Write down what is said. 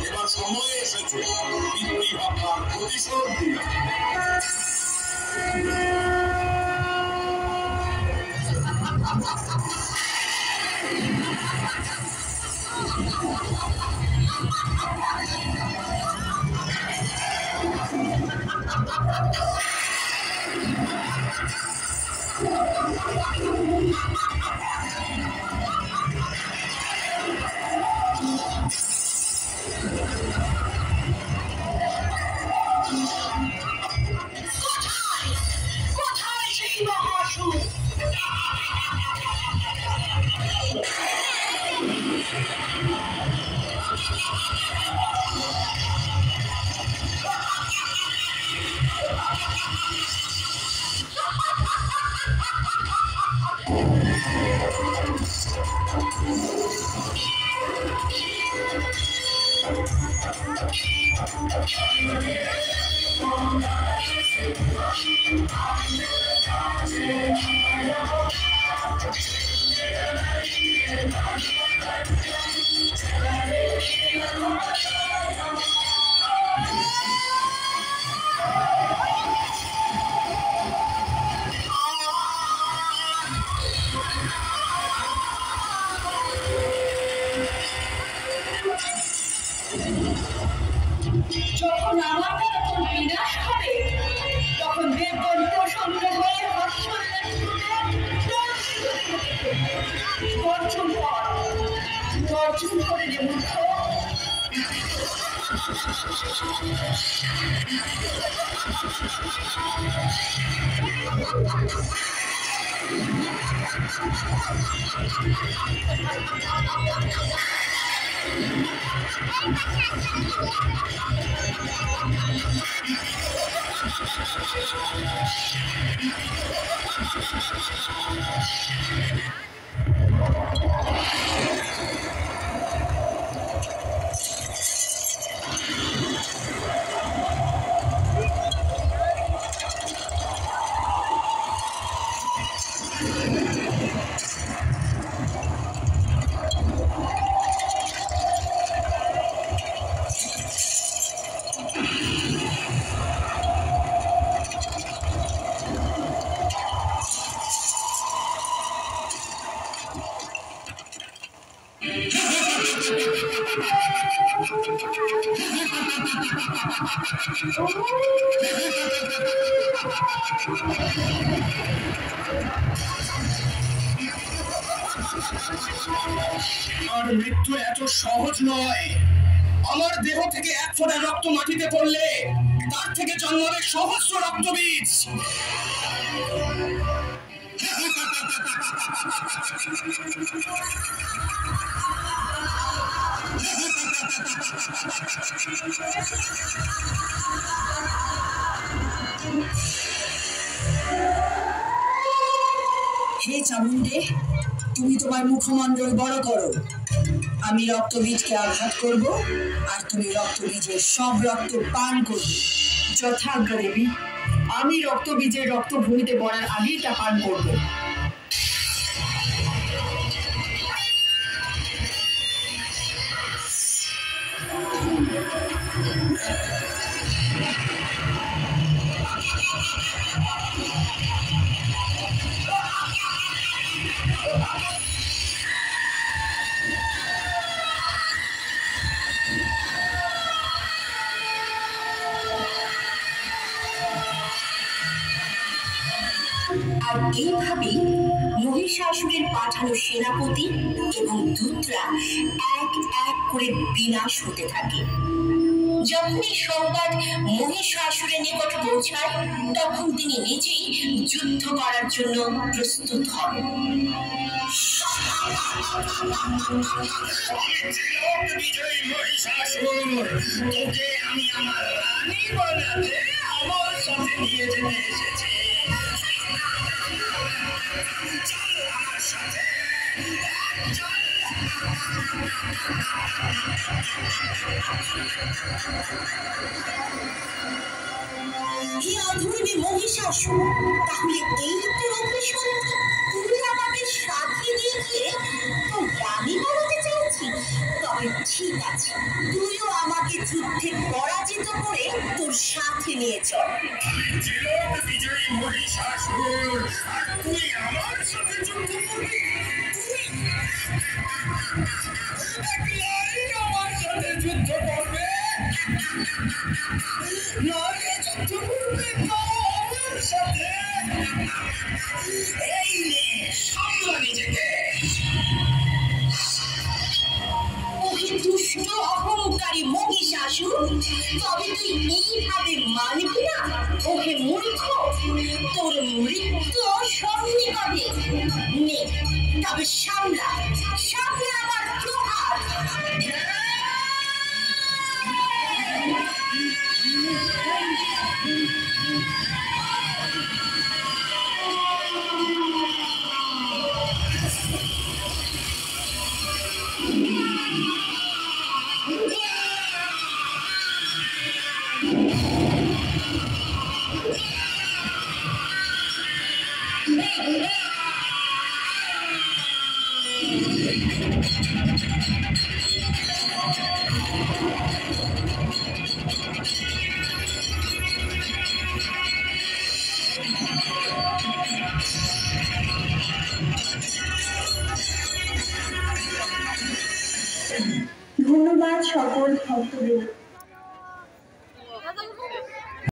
এবার সময় এসেছে পিতৃহত্যার প্রতিশোধ নিতে। যখন আমার এরকম বিনাশ হবে তখন দেবগণ প্রসন্ন হয়ে গর্জন করে রে মূর্খ। আর মৃত্যু এত সহজ নয়। আমার দেহ থেকে এক ফোঁটা রক্ত মাটিতে পড়লে তার থেকে জন্মাবে সহস্র রক্তবীজ। হে চামুণ্ডে, তুমি তোমার মুখমণ্ডল বড় করো। আমি রক্তবীজকে আঘাত করব আর তুমি রক্তবীজের সব রক্ত পান করবে। যথাজ্ঞা দেবী, আমি রক্তবীজের রক্ত ভূমিতে পড়ার আগেই তা পান করব। আর এইভাবেই মহিষাসুরের পাঠানো সেনাপতি এবং দূতরা এক এক করে বিনাশ হতে থাকে। যখন এই সংবাদ মহিষাসুরের নিকট পৌঁছায় তখন তিনি নিজেই যুদ্ধ করার জন্য প্রস্তুত হন। বিজয়ী মহিষাসুর, তোকে আমি আমার রানী বানাতে আমার সাথে নিয়ে যেতে এসেছি। হে অধর্মী মহিষাসুর, তাহলে এই তো অভিশাপ, তুমি আমাদের সাথে নিয়ে গিয়ে ঠিক আছে, তুইও আমাকে যুদ্ধে পরাজিত করে তোর সাথে নিয়ে চল। আমি চিরক বিজয়ী মহিষাসুর, আর তুই আমার সাথে যুদ্ধ করবি? একলাই আমার সাথে যুদ্ধ করবে? নারে যুদ্ধ করবে তো আমার সাথে? এই নে, সামলা নিজেকে। ওহে দুষ্ট অহংকারী মহিষাসুর, তবে তুই এইভাবে মানবি না? ওহে মূর্খ, তোর মৃত্যু সন্নিকটে। নে, তবে সামলা সামলা আমার প্রহার। ধন্যবাদ সকল ভক্তদের।